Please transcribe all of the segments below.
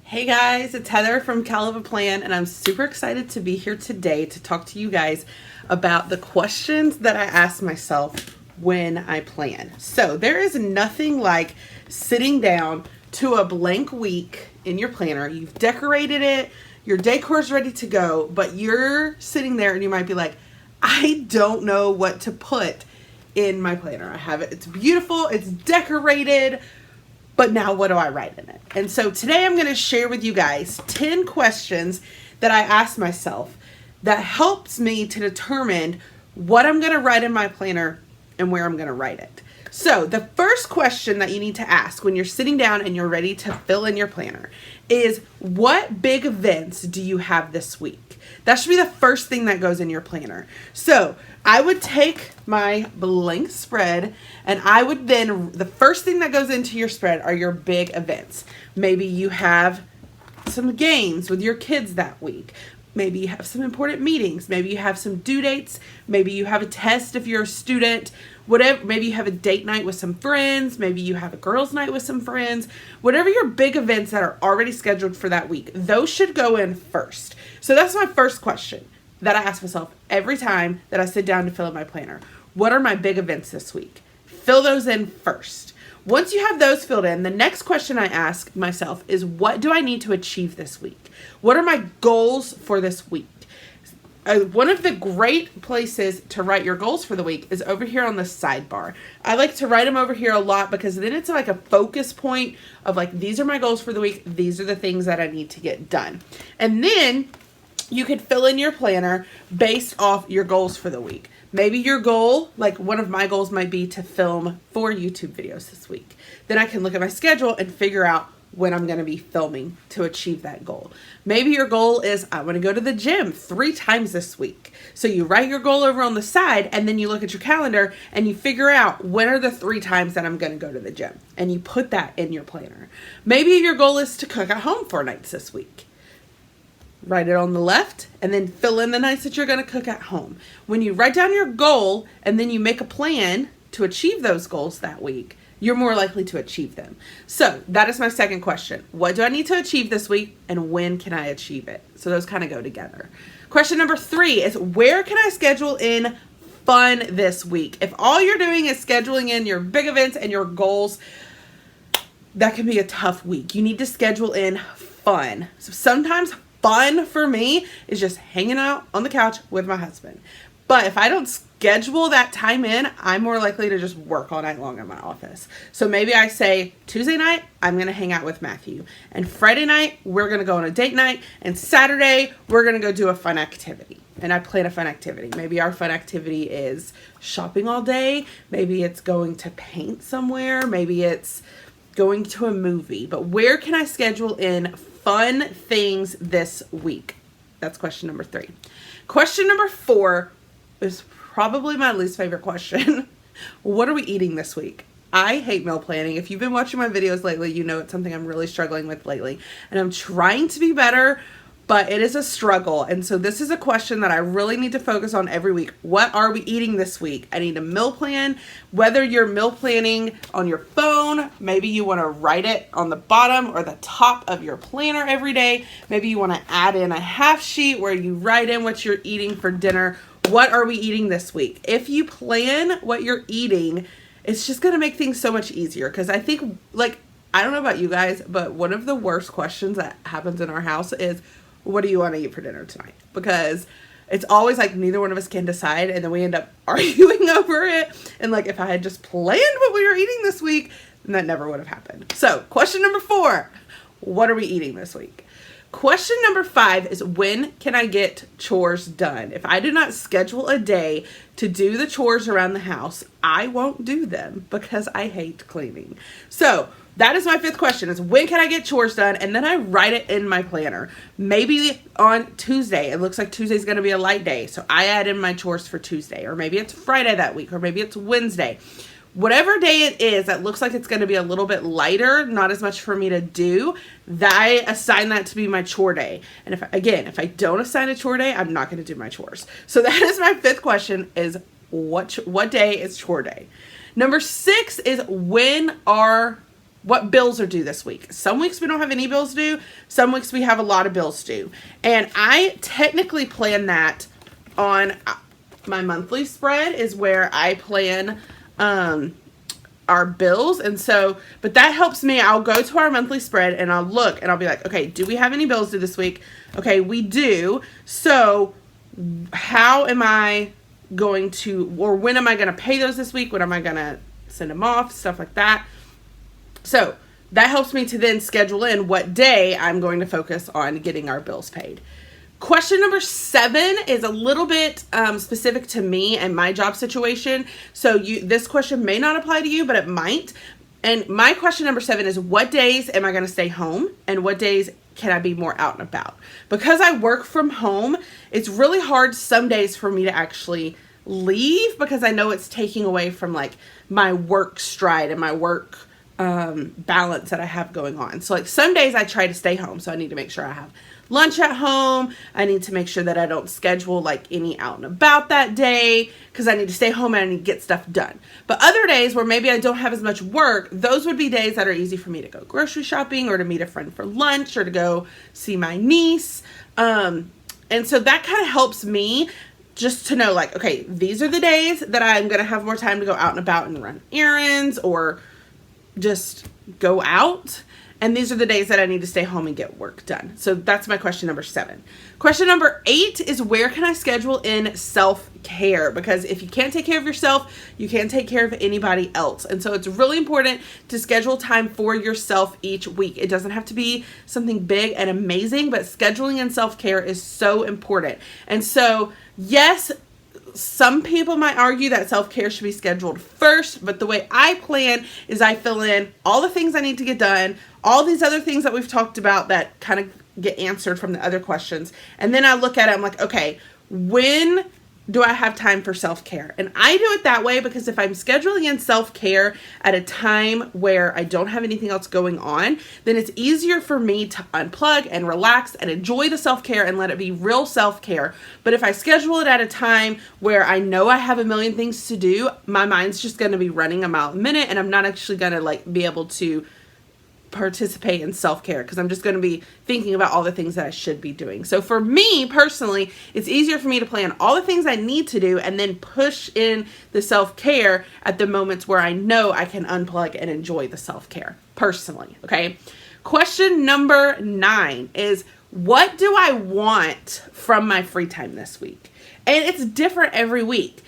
Hey guys, it's Heather from Kell of a Plan, and I'm super excited to be here today to talk to you guys about the questions that I ask myself when I plan. So there is nothing like sitting down to a blank week in your planner. You've decorated it, your decor is ready to go, but you're sitting there and you might be like, I don't know what to put in my planner. I have it, it's beautiful, it's decorated, but now what do I write in it? And so today I'm going to share with you guys 10 questions that I ask myself that helps me to determine what I'm going to write in my planner and where I'm going to write it. So the first question that you need to ask when you're sitting down and you're ready to fill in your planner is, what big events do you have this week? That should be the first thing that goes in your planner. So I would take my blank spread and I would then, the first thing that goes into your spread are your big events. Maybe you have some games with your kids that week. Maybe you have some important meetings. Maybe you have some due dates. Maybe you have a test if you're a student. Whatever. Maybe you have a date night with some friends. Maybe you have a girls' night with some friends. Whatever your big events that are already scheduled for that week, those should go in first. So that's my first question that I ask myself every time that I sit down to fill in my planner. What are my big events this week? Fill those in first. Once you have those filled in, the next question I ask myself is, what do I need to achieve this week? What are my goals for this week? One of the great places to write your goals for the week is over here on the sidebar. I like to write them over here a lot because then it's like a focus point of like, these are my goals for the week. These are the things that I need to get done. And then you could fill in your planner based off your goals for the week. Maybe your goal, like one of my goals might be to film 4 YouTube videos this week. Then I can look at my schedule and figure out when I'm going to be filming to achieve that goal. Maybe your goal is, I want to go to the gym 3 times this week. So you write your goal over on the side and then you look at your calendar and you figure out, when are the 3 times that I'm going to go to the gym? And you put that in your planner. Maybe your goal is to cook at home 4 nights this week. Write it on the left and then fill in the nights that you're going to cook at home. When you write down your goal and then you make a plan to achieve those goals that week, you're more likely to achieve them. So that is my second question. What do I need to achieve this week and when can I achieve it? So those kind of go together. Question number 3 is, where can I schedule in fun this week? If all you're doing is scheduling in your big events and your goals, that can be a tough week. You need to schedule in fun. So sometimes fun for me is just hanging out on the couch with my husband. But if I don't schedule that time in, I'm more likely to just work all night long in my office. So maybe I say, Tuesday night, I'm going to hang out with Matthew. And Friday night, we're going to go on a date night. And Saturday, we're going to go do a fun activity. And I plan a fun activity. Maybe our fun activity is shopping all day. Maybe it's going to paint somewhere. Maybe it's going to a movie. But where can I schedule in fun things this week? That's question number 3. Question number 4 is probably my least favorite question. What are we eating this week? I hate meal planning. If you've been watching my videos lately, you know it's something I'm really struggling with lately. And I'm trying to be better, but it is a struggle. And so this is a question that I really need to focus on every week. What are we eating this week? I need a meal plan. Whether you're meal planning on your phone, maybe you want to write it on the bottom or the top of your planner every day. Maybe you want to add in a half sheet where you write in what you're eating for dinner. What are we eating this week? If you plan what you're eating, it's just going to make things so much easier. Because I think, like, I don't know about you guys, but one of the worst questions that happens in our house is, what do you want to eat for dinner tonight? Because it's always like neither one of us can decide, and then we end up arguing over it. And like, if I had just planned what we were eating this week, then that never would have happened. So question number 4, what are we eating this week? Question number 5 is, when can I get chores done? If I do not schedule a day to do the chores around the house, I won't do them because I hate cleaning. So that is my 5th question, is when can I get chores done? And then I write it in my planner. Maybe on Tuesday, it looks like Tuesday's going to be a light day. So I add in my chores for Tuesday, or maybe it's Friday that week, or maybe it's Wednesday. Whatever day it is that looks like it's going to be a little bit lighter, not as much for me to do, that I assign that to be my chore day. And if I don't assign a chore day, I'm not going to do my chores. So that is my 5th question, is what day is chore day? Number 6 is, when are what bills are due this week. Some weeks we don't have any bills due. Some weeks we have a lot of bills due. And I technically plan that on my monthly spread is where I plan our bills. And so, but that helps me. I'll go to our monthly spread and I'll look and I'll be like, okay, do we have any bills due this week? Okay, we do. So how am I going to, or when am I going to pay those this week? When am I going to send them off? Stuff like that. So that helps me to then schedule in what day I'm going to focus on getting our bills paid. Question number 7 is a little bit specific to me and my job situation. So this question may not apply to you, but it might. And my question number 7 is, what days am I going to stay home and what days can I be more out and about? Because I work from home, it's really hard some days for me to actually leave because I know it's taking away from like my work stride and my work balance that I have going on. So like some days I try to stay home. So I need to make sure I have lunch at home. I need to make sure that I don't schedule like any out and about that day because I need to stay home and I need to get stuff done. But other days where maybe I don't have as much work, those would be days that are easy for me to go grocery shopping or to meet a friend for lunch or to go see my niece. And so that kind of helps me just to know like, okay, these are the days that I'm going to have more time to go out and about and run errands or just go out. And these are the days that I need to stay home and get work done. So that's my question number 7. Question number 8 is, where can I schedule in self-care? Because if you can't take care of yourself, you can't take care of anybody else. And so it's really important to schedule time for yourself each week. It doesn't have to be something big and amazing, but scheduling in self-care is so important. And so, yes, some people might argue that self-care should be scheduled first, but the way I plan is I fill in all the things I need to get done, all these other things that we've talked about that kind of get answered from the other questions. And then I look at it, I'm like, okay, when do I have time for self-care? And I do it that way because if I'm scheduling in self-care at a time where I don't have anything else going on, then it's easier for me to unplug and relax and enjoy the self-care and let it be real self-care. But if I schedule it at a time where I know I have a million things to do, my mind's just going to be running a mile a minute and I'm not actually going to like be able to participate in self-care because I'm just going to be thinking about all the things that I should be doing. So for me personally, it's easier for me to plan all the things I need to do and then push in the self-care at the moments where I know I can unplug and enjoy the self-care personally. Okay. Question number 9 is, what do I want from my free time this week? And it's different every week.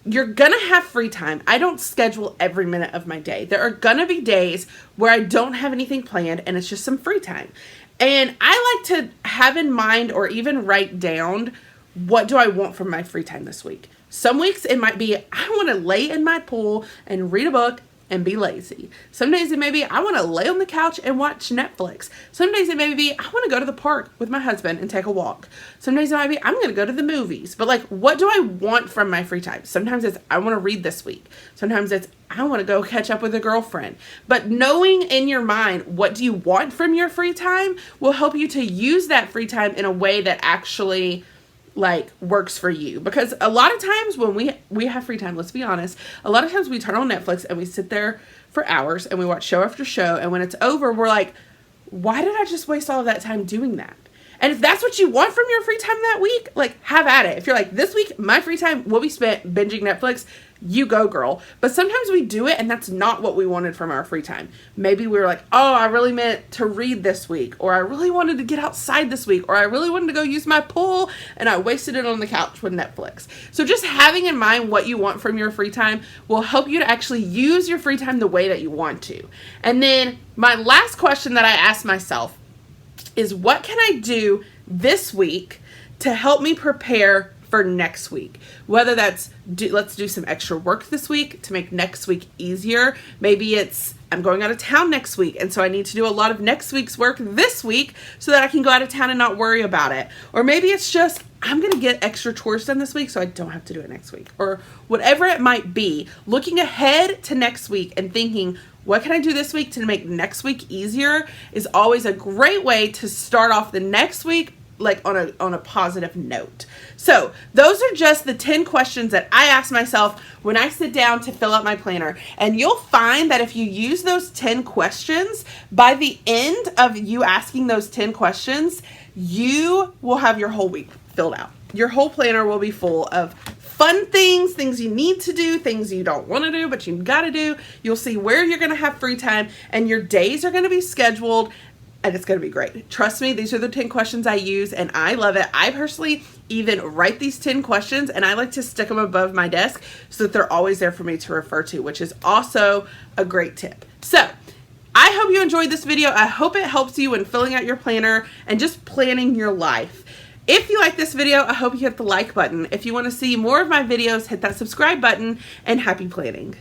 You're going to have free time. I don't schedule every minute of my day. There are going to be days where I don't have anything planned and it's just some free time. And I like to have in mind or even write down, what do I want from my free time this week? Some weeks it might be, I want to lay in my pool and read a book and be lazy. Some days it may be, I want to lay on the couch and watch Netflix. Some days it may be, I want to go to the park with my husband and take a walk. Some days it might be, I'm going to go to the movies. But like, what do I want from my free time? Sometimes it's, I want to read this week. Sometimes it's, I want to go catch up with a girlfriend. But knowing in your mind, what do you want from your free time will help you to use that free time in a way that actually like works for you. Because a lot of times when we have free time, let's be honest, a lot of times we turn on Netflix and we sit there for hours and we watch show after show, and when it's over we're like, why did I just waste all of that time doing that? And if that's what you want from your free time that week, like, have at it. If you're like, this week my free time will be spent binging Netflix, you go, girl. But sometimes we do it and that's not what we wanted from our free time. Maybe we were like, oh, I really meant to read this week, or I really wanted to get outside this week, or I really wanted to go use my pool and I wasted it on the couch with Netflix. So just having in mind what you want from your free time will help you to actually use your free time the way that you want to. And then my last question that I asked myself is, what can I do this week to help me prepare for next week? Whether that's let's do some extra work this week to make next week easier. Maybe it's, I'm going out of town next week, and so I need to do a lot of next week's work this week so that I can go out of town and not worry about it. Or maybe it's just, I'm going to get extra chores done this week so I don't have to do it next week. Or whatever it might be, looking ahead to next week and thinking, what can I do this week to make next week easier is always a great way to start off the next week like on a positive note. So those are just the 10 questions that I ask myself when I sit down to fill out my planner. And you'll find that if you use those 10 questions, by the end of you asking those 10 questions, you will have your whole week filled out. Your whole planner will be full of fun things, things you need to do, things you don't want to do, but you got to do. You'll see where you're going to have free time, and your days are going to be scheduled. And it's going to be great. Trust me, these are the 10 questions I use, and I love it. I personally even write these 10 questions, and I like to stick them above my desk so that they're always there for me to refer to, which is also a great tip. So I hope you enjoyed this video. I hope it helps you in filling out your planner and just planning your life. If you like this video, I hope you hit the like button. If you want to see more of my videos, hit that subscribe button, and happy planning.